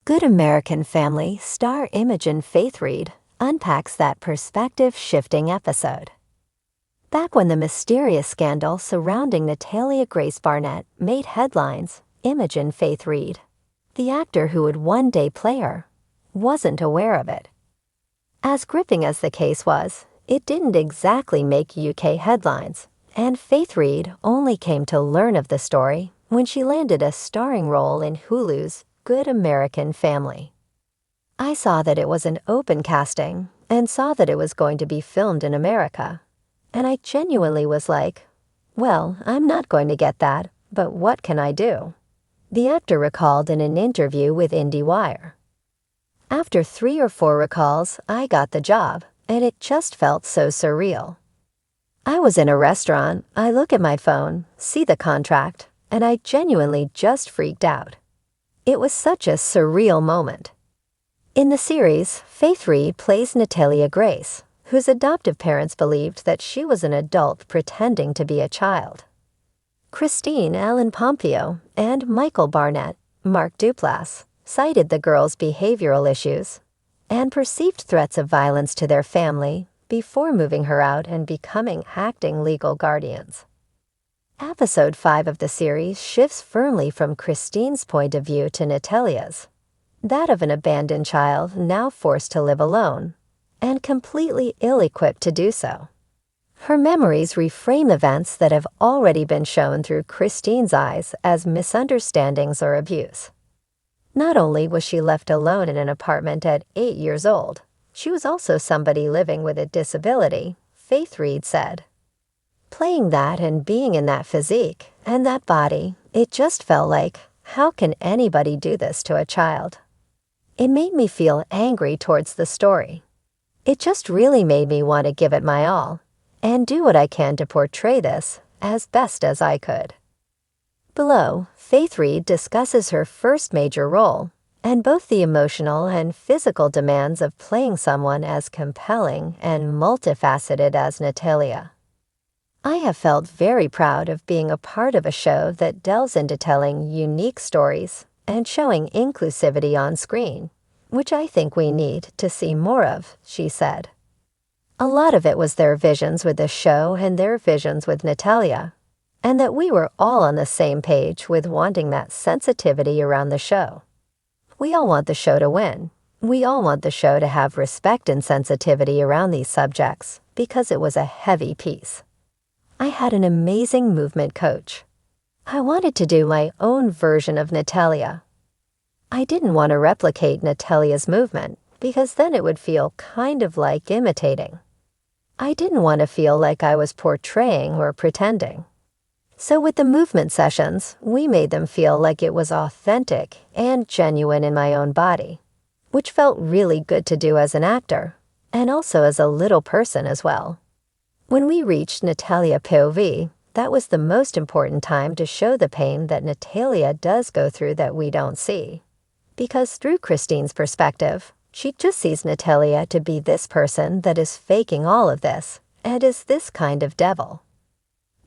Good American Family star Imogen Faith-Reid unpacks that perspective-shifting episode. Back when the mysterious scandal surrounding Natalia Grace Barnett made headlines, Imogen Faith-Reid, the actor who would one day play her, wasn't aware of it. As gripping as the case was, it didn't exactly make UK headlines, and Faith-Reid only came to learn of the story when she landed a starring role in Hulu's Good American Family. I saw that it was an open casting and saw that it was going to be filmed in America, and I genuinely was like, well, I'm not going to get that, but what can I do? The actor recalled in an interview with IndieWire. After 3 or 4 recalls, I got the job, and it just felt so surreal. I was in a restaurant, I look at my phone, see the contract, and I genuinely just freaked out. It was such a surreal moment. In the series, Faith-Reid plays Natalia Grace, whose adoptive parents believed that she was an adult pretending to be a child. Christine Ellen Pompeo and Michael Barnett, Mark Duplass, cited the girls' behavioral issues and perceived threats of violence to their family before moving her out and becoming acting legal guardians. Episode 5 of the series shifts firmly from Christine's point of view to Natalia's, that of an abandoned child now forced to live alone, and completely ill-equipped to do so. Her memories reframe events that have already been shown through Christine's eyes as misunderstandings or abuse. Not only was she left alone in an apartment at 8 years old, she was also somebody living with a disability, Faith-Reid said. Playing that and being in that physique and that body, it just felt like, how can anybody do this to a child? It made me feel angry towards the story. It just really made me want to give it my all and do what I can to portray this as best as I could. Below, Faith-Reid discusses her first major role and both the emotional and physical demands of playing someone as compelling and multifaceted as Natalia. I have felt very proud of being a part of a show that delves into telling unique stories and showing inclusivity on screen, which I think we need to see more of, she said. A lot of it was their visions with the show and their visions with Natalia, and that we were all on the same page with wanting that sensitivity around the show. We all want the show to win. We all want the show to have respect and sensitivity around these subjects because it was a heavy piece. I had an amazing movement coach. I wanted to do my own version of Natalia. I didn't want to replicate Natalia's movement because then it would feel kind of like imitating. I didn't want to feel like I was portraying or pretending. So with the movement sessions, we made them feel like it was authentic and genuine in my own body, which felt really good to do as an actor, and also as a little person as well. When we reached Natalia POV, that was the most important time to show the pain that Natalia does go through that we don't see. Because through Christine's perspective, she just sees Natalia to be this person that is faking all of this and is this kind of devil.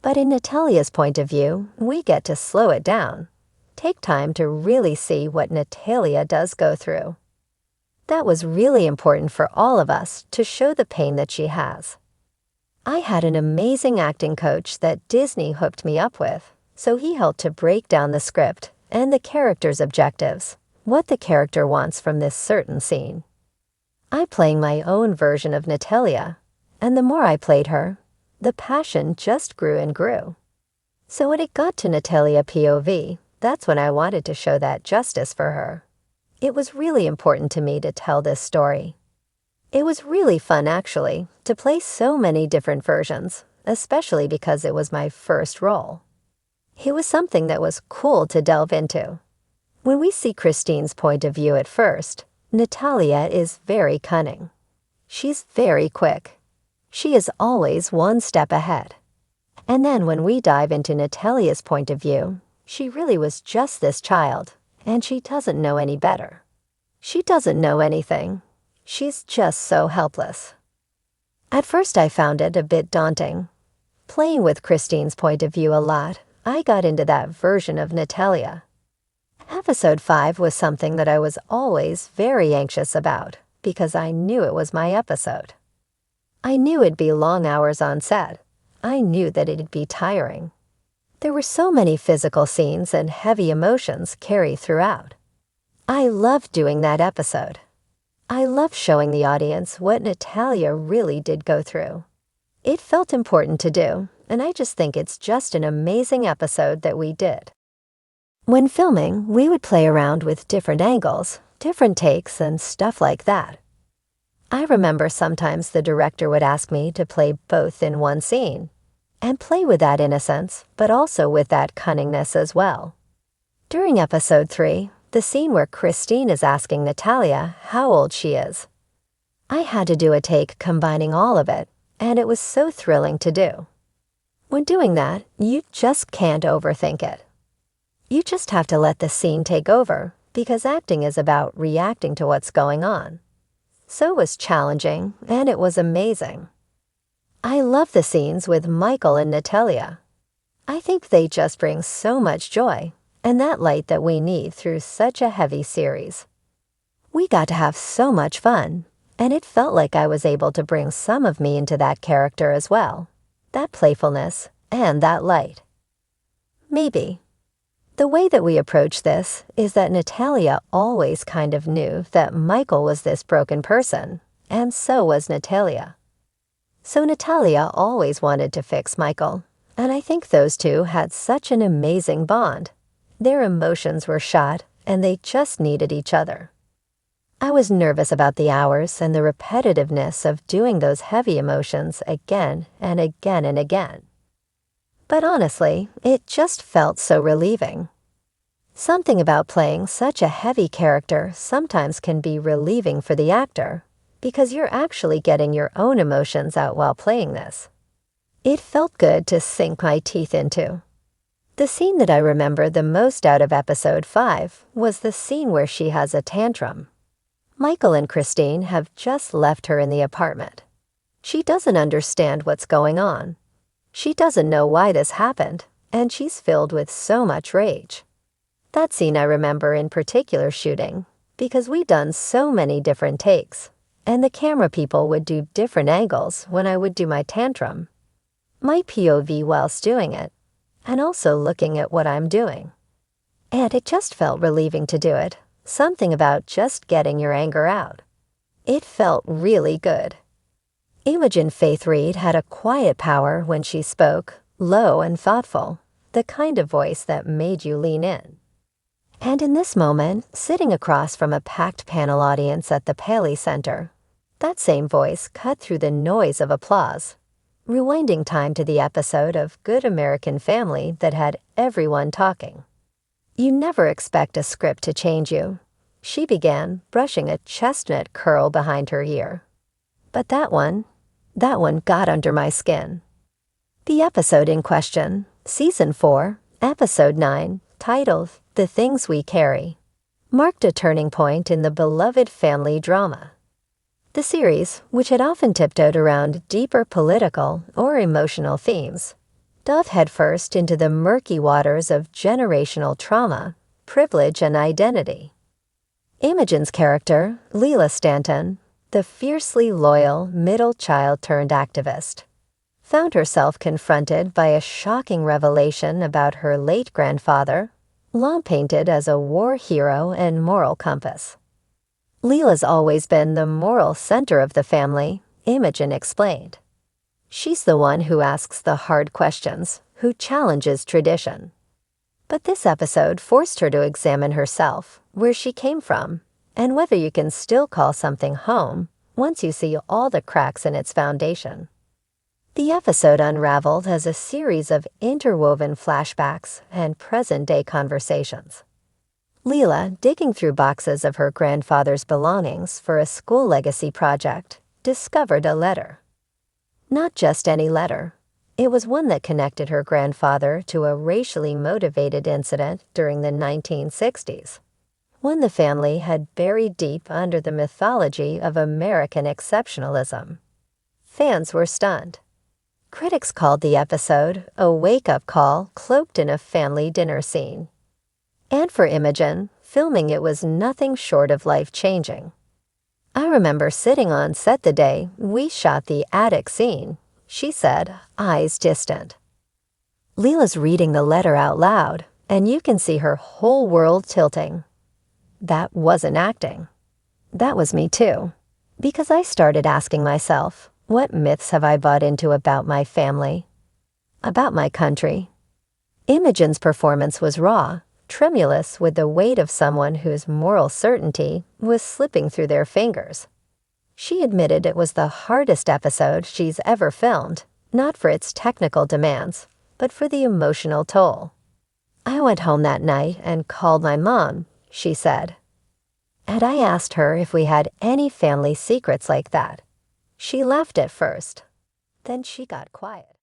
But in Natalia's point of view, we get to slow it down, take time to really see what Natalia does go through. That was really important for all of us to show the pain that she has. I had an amazing acting coach that Disney hooked me up with, so he helped to break down the script and the character's objectives, what the character wants from this certain scene. I'm playing my own version of Natalia, and the more I played her, the passion just grew and grew. So when it got to Natalia POV, that's when I wanted to show that justice for her. It was really important to me to tell this story. It was really fun, actually, to play so many different versions, especially because it was my first role. It was something that was cool to delve into. When we see Christine's point of view at first, Natalia is very cunning. She's very quick. She is always one step ahead. And then when we dive into Natalia's point of view, she really was just this child, and she doesn't know any better. She doesn't know anything. She's just so helpless. At first I found it a bit daunting. Playing with Christine's point of view a lot, I got into that version of Natalia. Episode 5 was something that I was always very anxious about because I knew it was my episode. I knew it'd be long hours on set. I knew that it'd be tiring. There were so many physical scenes and heavy emotions carried throughout. I loved doing that episode. I loved showing the audience what Natalia really did go through. It felt important to do, and I just think it's just an amazing episode that we did. When filming, we would play around with different angles, different takes, and stuff like that. I remember sometimes the director would ask me to play both in one scene, and play with that innocence, but also with that cunningness as well. During episode 3, the scene where Christine is asking Natalia how old she is. I had to do a take combining all of it, and it was so thrilling to do. When doing that, you just can't overthink it. You just have to let the scene take over, because acting is about reacting to what's going on. So it was challenging, and it was amazing. I love the scenes with Michael and Natalia. I think they just bring so much joy, and that light that we need through such a heavy series. We got to have so much fun, and it felt like I was able to bring some of me into that character as well, that playfulness and that light. Maybe. The way that we approach this is that Natalia always kind of knew that Michael was this broken person, and so was Natalia. So Natalia always wanted to fix Michael, and I think those two had such an amazing bond. Their emotions were shot, and they just needed each other. I was nervous about the hours and the repetitiveness of doing those heavy emotions again and again and again. But honestly, it just felt so relieving. Something about playing such a heavy character sometimes can be relieving for the actor, because you're actually getting your own emotions out while playing this. It felt good to sink my teeth into. The scene that I remember the most out of episode 5 was the scene where she has a tantrum. Michael and Christine have just left her in the apartment. She doesn't understand what's going on. She doesn't know why this happened, and she's filled with so much rage. That scene I remember in particular shooting, because we'd done so many different takes, and the camera people would do different angles when I would do my tantrum. My POV whilst doing it, and also looking at what I'm doing. And it just felt relieving to do it, something about just getting your anger out. It felt really good. Imogen Faith-Reid had a quiet power when she spoke, low and thoughtful, the kind of voice that made you lean in. And in this moment, sitting across from a packed panel audience at the Paley Center, that same voice cut through the noise of applause, rewinding time to the episode of Good American Family that had everyone talking. You never expect a script to change you. She began, brushing a chestnut curl behind her ear. But that one got under my skin. The episode in question, Season 4, Episode 9, titled The Things We Carry, marked a turning point in the beloved family drama. The series, which had often tiptoed around deeper political or emotional themes, dove headfirst into the murky waters of generational trauma, privilege, and identity. Imogen's character, Leela Stanton, the fiercely loyal middle child turned activist, found herself confronted by a shocking revelation about her late grandfather, long painted as a war hero and moral compass. Leela's always been the moral center of the family, Imogen explained. She's the one who asks the hard questions, who challenges tradition. But this episode forced her to examine herself, where she came from, and whether you can still call something home once you see all the cracks in its foundation. The episode unraveled as a series of interwoven flashbacks and present-day conversations. Leela, digging through boxes of her grandfather's belongings for a school legacy project, discovered a letter. Not just any letter. It was one that connected her grandfather to a racially motivated incident during the 1960s, one the family had buried deep under the mythology of American exceptionalism. Fans were stunned. Critics called the episode a wake-up call cloaked in a family dinner scene. And for Imogen, filming it was nothing short of life-changing. I remember sitting on set the day we shot the attic scene. She said, eyes distant. Leela's reading the letter out loud, and you can see her whole world tilting. That wasn't acting. That was me too. Because I started asking myself, what myths have I bought into about my family? About my country? Imogen's performance was raw, tremulous with the weight of someone whose moral certainty was slipping through their fingers. She admitted it was the hardest episode she's ever filmed, not for its technical demands, but for the emotional toll. I went home that night and called my mom, she said. And I asked her if we had any family secrets like that. She laughed at first. Then she got quiet.